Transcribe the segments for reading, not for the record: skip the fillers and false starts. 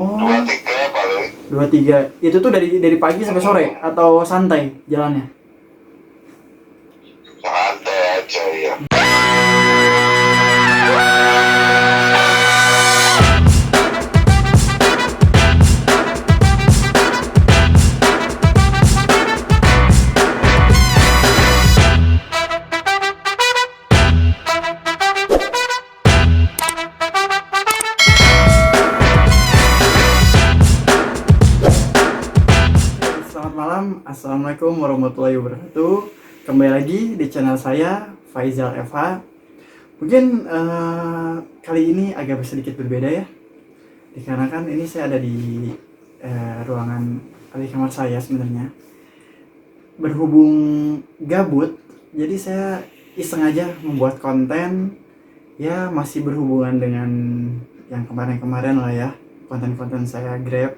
Oh, 2-3 paling. 2-3. Itu tuh dari pagi sampai sore atau santai jalannya? Santai aja ya. Selamat malam, Assalamualaikum warahmatullahi wabarakatuh. Kembali lagi di channel saya, Faizal FH. Mungkin kali ini agak sedikit berbeda ya, dikarenakan ini saya ada di ruangan di kamar saya sebenarnya. Berhubung gabut, jadi saya iseng aja membuat konten ya masih berhubungan dengan yang kemarin-kemarin lah ya, konten-konten saya Grab.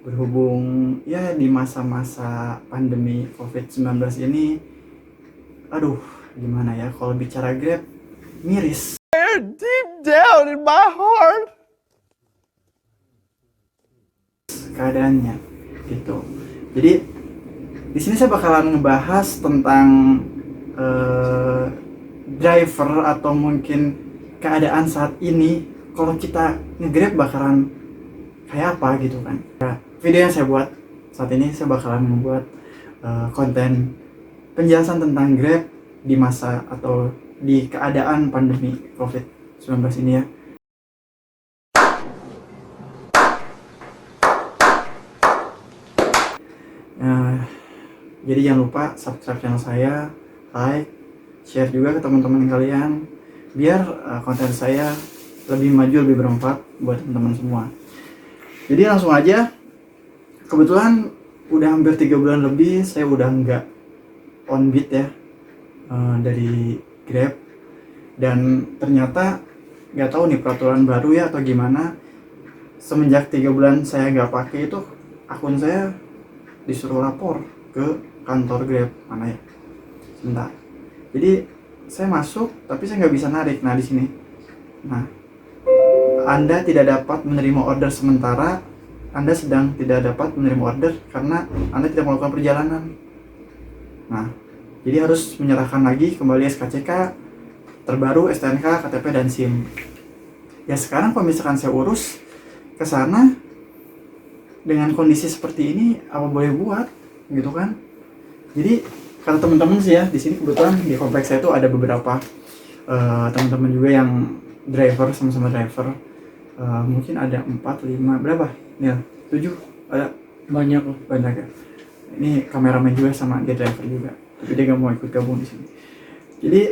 Berhubung ya di masa-masa pandemi COVID-19 ini, aduh gimana ya kalau bicara Grab, miris Deep down in my heart. keadaannya gitu. Jadi di sini saya bakalan ngebahas tentang driver atau mungkin keadaan saat ini kalau kita nge-Grab bakalan kayak apa gitu kan. Video yang saya buat saat ini, saya bakalan membuat konten penjelasan tentang Grab di masa atau di keadaan pandemi COVID-19 ini ya. Jadi jangan lupa subscribe channel saya, like, share juga ke teman-teman kalian, biar konten saya lebih maju, lebih bermanfaat buat teman-teman semua. Jadi langsung aja, kebetulan udah hampir 3 bulan lebih saya udah nggak on beat ya dari Grab, dan ternyata nggak tahu nih peraturan baru ya atau gimana, semenjak 3 bulan saya nggak pakai itu akun saya disuruh lapor ke kantor Grab. Mana ya, sebentar. Jadi saya masuk tapi saya nggak bisa narik. Nah di sini, nah, Anda tidak dapat menerima order sementara. Anda sedang tidak dapat menerima order karena Anda tidak melakukan perjalanan. Nah, jadi harus menyerahkan lagi kembali SKCK terbaru, STNK, KTP, dan SIM. Ya sekarang kalau misalkan saya urus ke sana dengan kondisi seperti ini, apa boleh buat gitu kan. Jadi kata teman-teman sih ya, di sini kebetulan di kompleks saya itu ada beberapa teman-teman juga yang driver, sama-sama driver. Mungkin ada 4, 5, berapa? Ya, 7, ada Banyak loh. banyak ya. Ini kameramen juga sama dia driver juga, tapi dia gak mau ikut gabung di sini. Jadi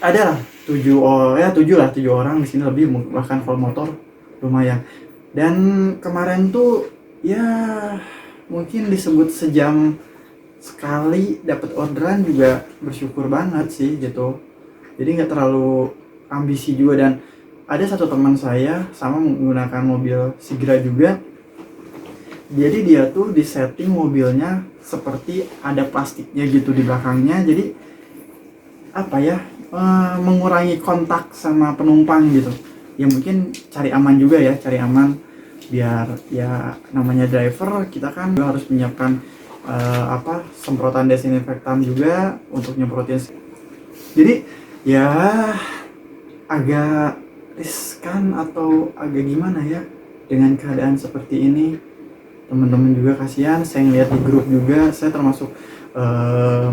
ada lah 7 orang di sini, lebih bahkan kalau motor lumayan. Dan kemarin tuh ya mungkin disebut sejam sekali dapat orderan juga bersyukur banget sih gitu. Jadi nggak terlalu ambisi juga. Dan ada satu teman saya sama menggunakan mobil Sigra juga. Jadi dia tuh disetting mobilnya seperti ada plastiknya gitu di belakangnya. Jadi apa ya, mengurangi kontak sama penumpang gitu. Ya mungkin cari aman juga ya, cari aman biar ya namanya driver, kita kan juga harus menyiapkan semprotan desinfektan juga untuk nyemprotin. Jadi ya agak riskan atau agak gimana ya dengan keadaan seperti ini. Teman-teman juga kasihan, saya ngeliat di grup juga, saya termasuk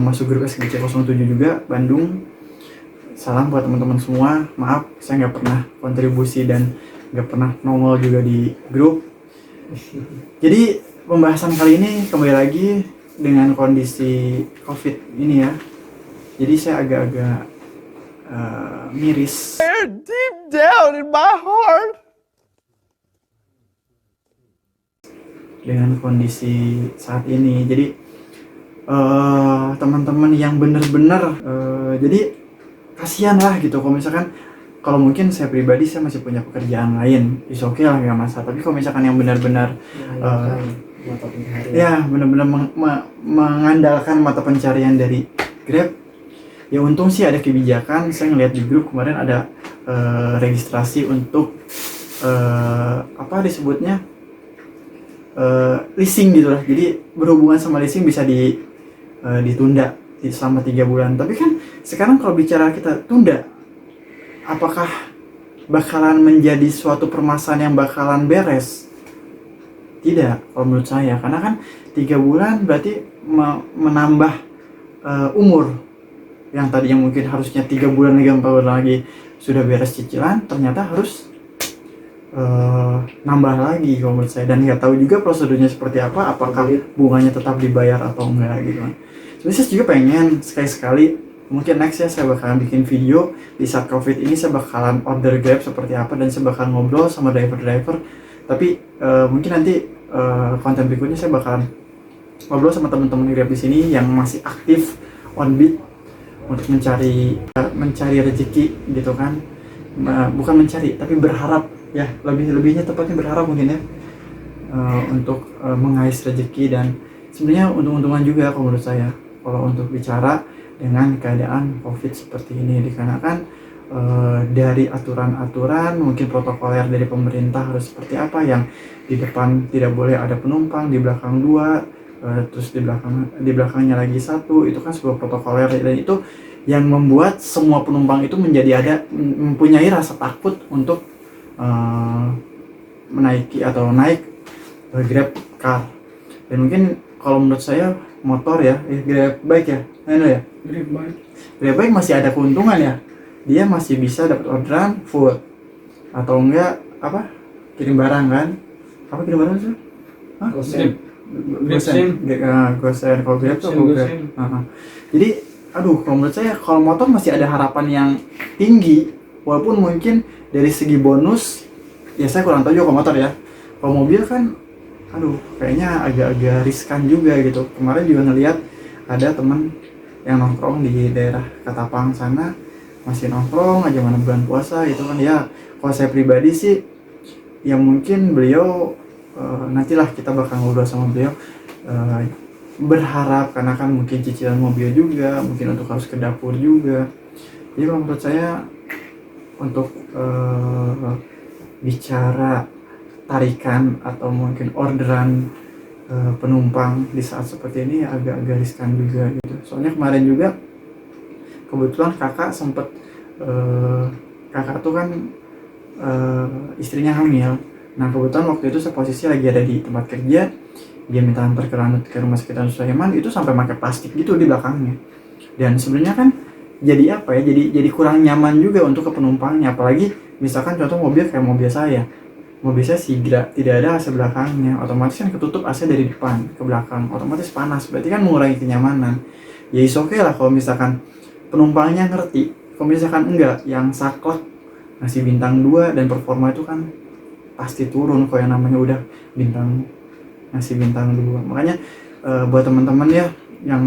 masuk grup SGC 07 juga Bandung. Salam buat teman-teman semua, maaf saya nggak pernah kontribusi dan nggak pernah nongol juga di grup. Jadi pembahasan kali ini kembali lagi dengan kondisi COVID ini ya. Jadi saya agak-agak miris Deep down in my heart. dengan kondisi saat ini. Jadi teman-teman yang bener-bener jadi kasihan lah gitu. Kalau misalkan, kalau mungkin saya pribadi saya masih punya pekerjaan lain, is okay lah, nggak masalah. Tapi kalau misalkan yang benar-benar ya benar-benar mengandalkan mata pencarian dari Grab, ya untung sih ada kebijakan. Saya ngeliat di grup kemarin ada registrasi untuk apa disebutnya, leasing gitu lah. Jadi berhubungan sama leasing bisa ditunda selama 3 bulan. Tapi kan sekarang kalau bicara kita tunda, apakah bakalan menjadi suatu permasalahan yang bakalan beres? Tidak, kalau menurut saya, karena kan 3 bulan berarti menambah umur yang tadinya mungkin harusnya 3 bulan lagi, 4 bulan lagi sudah beres cicilan, ternyata harus nambah lagi kalau menurut saya. Dan nggak tahu juga prosedurnya seperti apa, apakah bunganya tetap dibayar atau enggak gitu kan. Jadi saya juga pengen sekali-sekali, mungkin next ya saya bakalan bikin video di saat covid ini, saya bakalan order Grab seperti apa dan saya bakalan ngobrol sama driver-driver. Tapi mungkin nanti konten berikutnya saya bakalan ngobrol sama teman-teman Grab di sini yang masih aktif on beat untuk mencari rezeki gitu kan. Bukan mencari tapi berharap ya, lebihnya tepatnya berharap mungkin ya, untuk mengais rezeki. Dan sebenarnya untung-untungan juga kalau menurut saya kalau untuk bicara dengan keadaan covid seperti ini, dikarenakan dari aturan-aturan mungkin protokoler dari pemerintah harus seperti apa, yang di depan tidak boleh ada penumpang, di belakang 2, terus di belakangnya lagi 1, itu kan sebuah protokoler, dan itu yang membuat semua penumpang itu mempunyai rasa takut untuk menaiki atau naik Grab car. Dan mungkin kalau menurut saya motor ya, Grab bike ya, ya. Grab bike masih ada keuntungan ya, dia masih bisa dapat orderan food atau enggak apa, kirim barang kan, apa kirim barang sih? Gosen. Kalau Grab tuh Grab. Jadi kalau menurut saya kalau motor masih ada harapan yang tinggi, walaupun mungkin dari segi bonus ya saya kurang tahu juga kalau motor ya. Kalau mobil kan kayaknya agak-agak riskan juga gitu. Kemarin juga ngelihat ada teman yang nongkrong di daerah Katapang sana, masih nongkrong aja mana bulan puasa itu kan ya. Kalau saya pribadi sih ya mungkin beliau nantilah kita bakal ngobrol sama beliau, berharap karena kan mungkin cicilan mobil juga, mungkin untuk harus ke dapur juga. Jadi menurut saya untuk bicara tarikan atau mungkin orderan penumpang di saat seperti ini agak-agak riskan juga gitu. Soalnya kemarin juga kebetulan kakak sempet kakak tuh kan istrinya hamil. Nah kebetulan waktu itu saya posisi lagi ada di tempat kerja, dia minta antar ke rumah sakit Sulaiman, itu sampai pakai plastik gitu di belakangnya. Dan sebenarnya kan jadi apa ya, jadi kurang nyaman juga untuk ke penumpangnya. Apalagi misalkan contoh mobil kayak mobil saya tidak ada AC belakangnya, otomatis kan ketutup AC dari depan ke belakang, otomatis panas, berarti kan mengurangi kenyamanan. Ya is okay lah kalau misalkan penumpangnya ngerti. Kalau misalkan enggak, yang saklek ngasih bintang 2 dan performa itu kan pasti turun kalau yang namanya udah ngasih bintang 2. Makanya buat teman-teman ya yang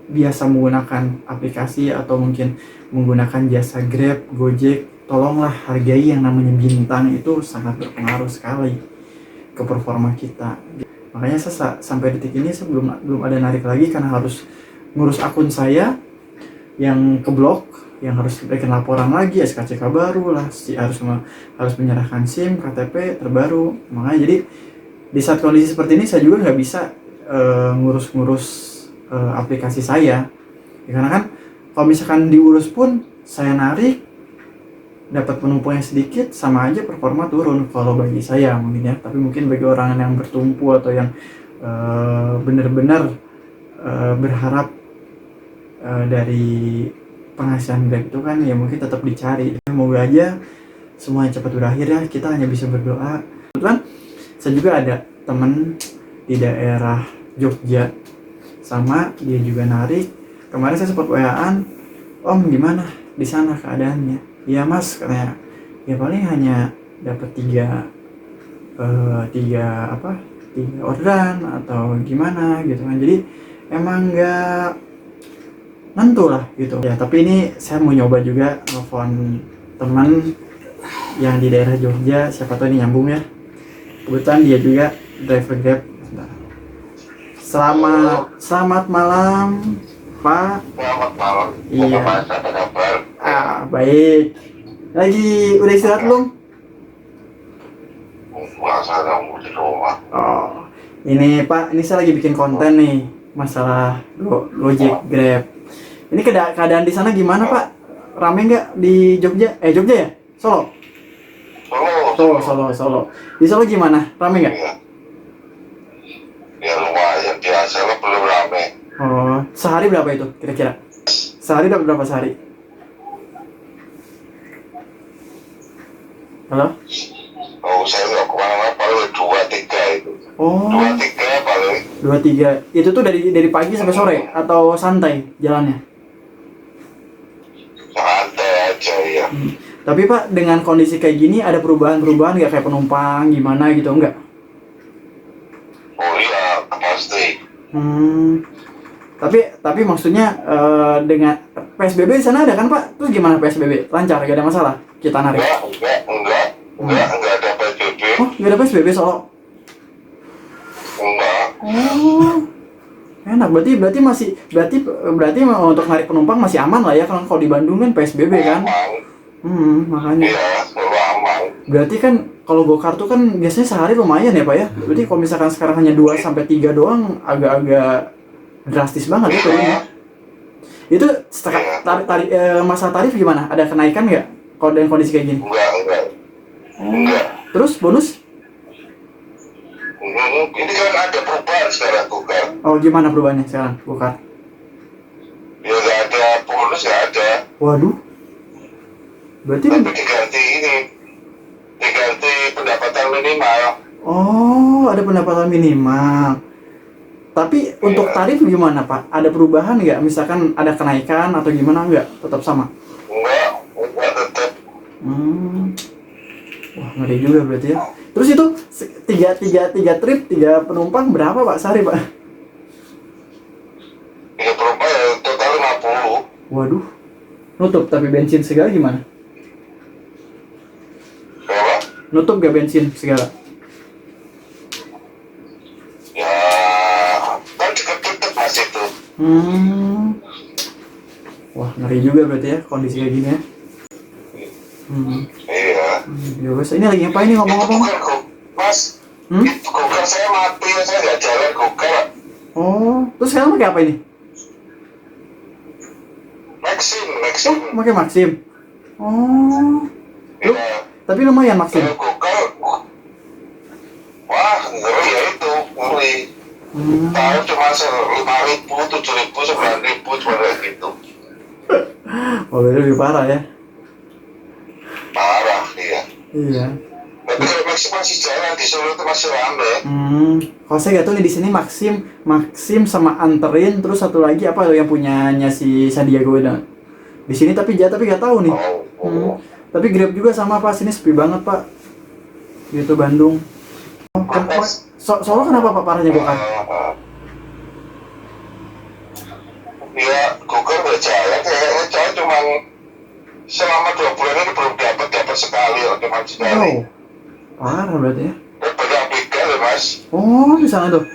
biasa menggunakan aplikasi atau mungkin menggunakan jasa Grab, Gojek, tolonglah hargai yang namanya bintang, itu sangat berpengaruh sekali ke performa kita. Makanya saya sampai detik ini saya belum ada narik lagi karena harus ngurus akun saya yang keblok, yang harus bikin laporan lagi, SKCK baru lah, harus menyerahkan SIM, KTP terbaru. Makanya jadi di saat kondisi seperti ini saya juga nggak bisa ngurus aplikasi saya, ya, karena kan kalau misalkan diurus pun saya narik dapat penumpang yang sedikit, sama aja performa turun kalau bagi saya mungkin ya. Tapi mungkin bagi orang yang bertumpu atau yang benar-benar berharap dari penghasilan Grab itu kan ya mungkin tetap dicari. Semoga aja semuanya cepat berakhir ya, kita hanya bisa berdoa. Kebetulan saya juga ada teman di daerah Jogja, sama dia juga narik. Kemarin saya sempat WA-an, "Om gimana di sana keadaannya?" "Ya Mas," katanya, "ya paling hanya dapat 3 orderan atau gimana gitu kan." Jadi emang nggak nentu lah gitu ya. Tapi ini saya mau nyoba juga telepon teman yang di daerah Jogja, siapa tahu ini nyambung ya. Kebetulan dia juga driver Grab. Selamat malam, Pak. Selamat malam. Iya. Mas, apa kabar? Baik. Lagi udah istirahat belum? sana di rumah. Oh, ini Pak, ini saya lagi bikin konten nih masalah Gojek, Grab. Ini keadaan di sana gimana Pak? Rame nggak di Jogja? Jogja ya? Solo? Solo. Di Solo gimana? Rame nggak? Iya. Ya lumayan biasa lah, belum rame. Oh, sehari berapa itu kira-kira? Sehari dapat berapa sehari? Halo? Oh, saya nggak kemana-mana, paling 2-3 itu. Oh, 2-3 paling. 2-3. Itu tuh dari pagi sampai sore atau santai jalannya? Santai aja ya. Tapi Pak, dengan kondisi kayak gini ada perubahan nggak kayak penumpang gimana gitu enggak? Oh iya, pasti. Tapi maksudnya dengan PSBB di sana ada kan Pak? Terus gimana PSBB? Lancar, gak ada masalah? Kita narik? Enggak ada PSBB. Oh, gak ada PSBB Solo? Enggak. Oh, enak. Berarti untuk narik penumpang masih aman lah ya, kalau di Bandung kan PSBB kan? Aman. Makanya. Iya, selalu aman. Berarti kan kalau gokar tuh kan biasanya sehari lumayan ya Pak ya? Berarti kalau misalkan sekarang hanya 2-3 doang agak-agak drastis banget ya turunnya. Itu masa tarif gimana? Ada kenaikan nggak kalau dengan kondisi kayak gini? Enggak. Terus bonus? Ini kan ada perubahan sekarang Gokar. Oh, gimana perubahannya sekarang gokar? Ya nggak ada bonus, nggak ada. Waduh. Berarti Tapi diganti pendapatan minimal. oh, ada pendapatan minimal. Tapi untuk tarif gimana Pak? Ada perubahan nggak? Misalkan ada kenaikan atau gimana nggak? Tetap sama? Enggak tetap. Wah, ngeri juga berarti ya. Terus itu tiga trip, 3 penumpang berapa Pak sehari Pak? 3 perubahan ya total 50. Waduh. Nutup tapi bensin segala gimana? Berapa? Nutup gak bensin segala? Ya kan tetap masih itu. Wah, ngeri juga berarti ya kondisi kayak gini ya. Iya. Ya wes, ini lagi ngapain nih ngomong-ngomong? Itu Gokar, Mas. Itu Gokar saya mati, saya nggak jalan Gokar. Oh, terus sekarang pakai apa ini? Maxim. Oh, pakai Maxim. Oh, Iya. tapi lumayan Maxim. Kalau Gokar, wah ngeri ya itu, ngeri. Tahu cuma 5.000, 7.000, 9.000 cuma kayak gitu. Oh, lebih parah ya. Parah, iya. Iya. Tapi kalau Maxim masih jalan di Solo itu masih rame. Kalau saya gak tahu nih di sini Maxim sama Anterin, terus satu lagi apa yang punyanya si Sandiaga Uno. Di sini tapi gak tahu nih. Tapi Grab juga sama Pak, sini sepi banget Pak. Gitu Bandung. Solo kenapa Pak parahnya gokar? Ya, Gokar udah jalan, kayaknya cuma selama 2 bulan ini belum dapat sekali, cuma sekali. Parah berarti ya. Banyak begal ya Mas. Oh, di sana tuh.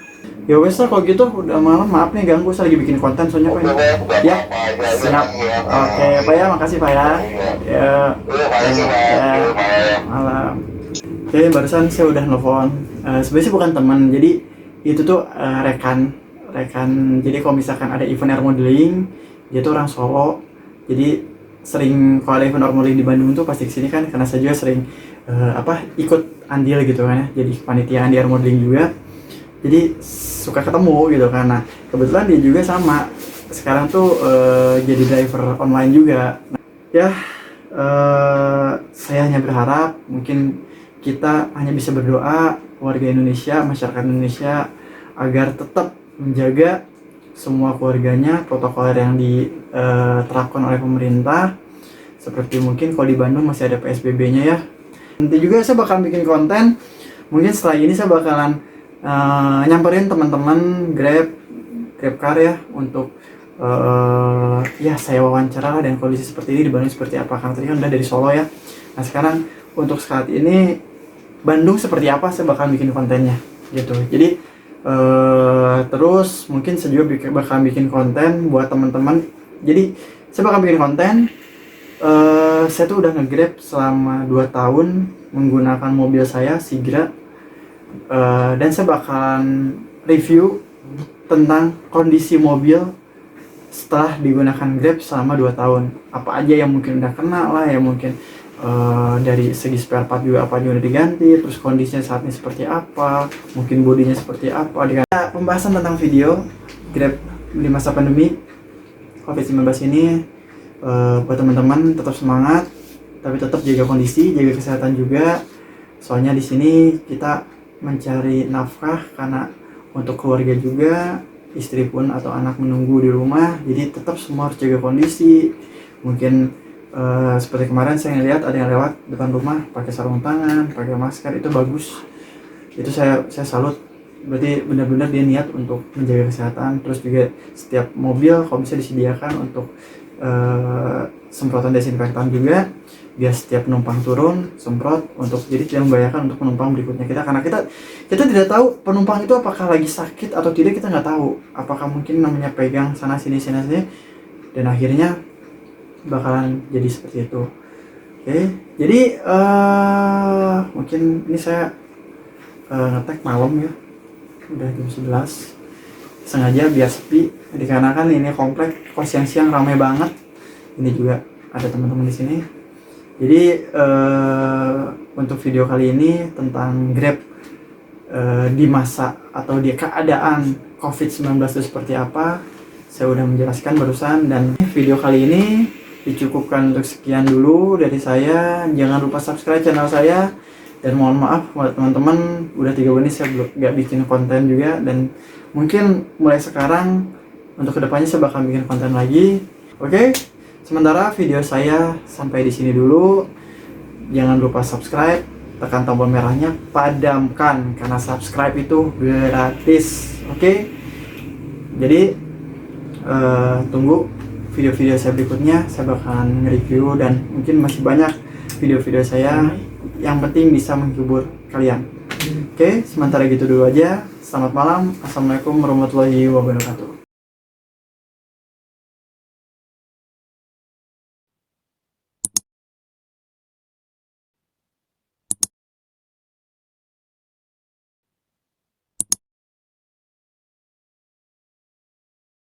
Ya wes lah kalau gitu udah malam, maaf nih ganggu, saya lagi bikin konten soalnya Pak. Ya, siap. Oke, Pak ya, makasih Pak ya. Ya. Malam. Oke, barusan saya udah nelfon. Sebenarnya sih bukan teman, jadi itu tuh rekan. Jadi kalau misalkan ada event air modeling, dia tuh orang Solo. Jadi sering kalau ada event air modeling di Bandung tuh pasti kesini kan, karena saya juga sering ikut andil gitu kan ya. Jadi kepanitiaan di air modeling juga. Jadi suka ketemu gitu kan. Nah, kebetulan dia juga sama. Sekarang tuh jadi driver online juga. Ya, saya hanya berharap mungkin kita hanya bisa berdoa warga Indonesia, masyarakat Indonesia agar tetap menjaga semua keluarganya, protokol yang diterapkan oleh pemerintah. Seperti mungkin kalau di Bandung masih ada PSBB-nya ya. Nanti juga saya bakal bikin konten. Mungkin setelah ini saya bakalan nyamperin teman-teman GrabCar ya untuk ya saya wawancara lah dan kondisi seperti ini di Bandung seperti apa. Karena tadi kan udah dari Solo ya. Nah sekarang untuk saat ini Bandung seperti apa saya bakal bikin kontennya gitu. Jadi terus mungkin saya juga bakal bikin konten buat teman-teman. Jadi saya bakal bikin konten. Saya tuh udah nge-Grab selama 2 tahun menggunakan mobil saya Sigra. Dan saya bakalan review tentang kondisi mobil setelah digunakan Grab selama 2 tahun. Apa aja yang mungkin udah kena lah, ya mungkin dari segi spare part juga apa aja udah diganti, terus kondisinya saat ini seperti apa, mungkin bodinya seperti apa. Pembahasan tentang video Grab di masa pandemi COVID-19 ini, buat teman-teman tetap semangat, tapi tetap jaga kondisi, jaga kesehatan juga. Soalnya di sini kita mencari nafkah karena untuk keluarga juga, istri pun atau anak menunggu di rumah, jadi tetap semua harus jaga kondisi. Mungkin seperti kemarin saya ngeliat ada yang lewat depan rumah pakai sarung tangan, pakai masker, itu bagus, itu saya salut. Berarti benar-benar dia niat untuk menjaga kesehatan. Terus juga setiap mobil kalau bisa disediakan untuk semprotan desinfektan juga, biar setiap penumpang turun semprot, untuk jadi tidak membahayakan untuk penumpang berikutnya kita, karena kita tidak tahu penumpang itu apakah lagi sakit atau tidak, kita nggak tahu apakah mungkin namanya pegang sana sini dan akhirnya bakalan jadi seperti itu. Oke, jadi mungkin ini saya ngetek malam ya, udah jam 11, sengaja biar sepi, dikarenakan ini komplek kos siang-siang ramai banget. Ini juga ada teman-teman di sini. Jadi untuk video kali ini tentang Grab di masa atau di keadaan COVID-19 itu seperti apa, saya udah menjelaskan barusan. Dan video kali ini dicukupkan untuk sekian dulu dari saya. Jangan lupa subscribe channel saya, dan mohon maaf buat teman-teman udah 3 menit saya gak bikin konten juga, dan mungkin mulai sekarang untuk kedepannya saya bakal bikin konten lagi. Oke? Sementara video saya sampai di sini dulu. Jangan lupa subscribe, tekan tombol merahnya, padamkan, karena subscribe itu gratis. Oke? Jadi tunggu video-video saya berikutnya, saya bakalan nge-review, dan mungkin masih banyak video-video saya yang penting bisa menghibur kalian. Oke, sementara gitu dulu aja. Selamat malam. Assalamualaikum warahmatullahi wabarakatuh.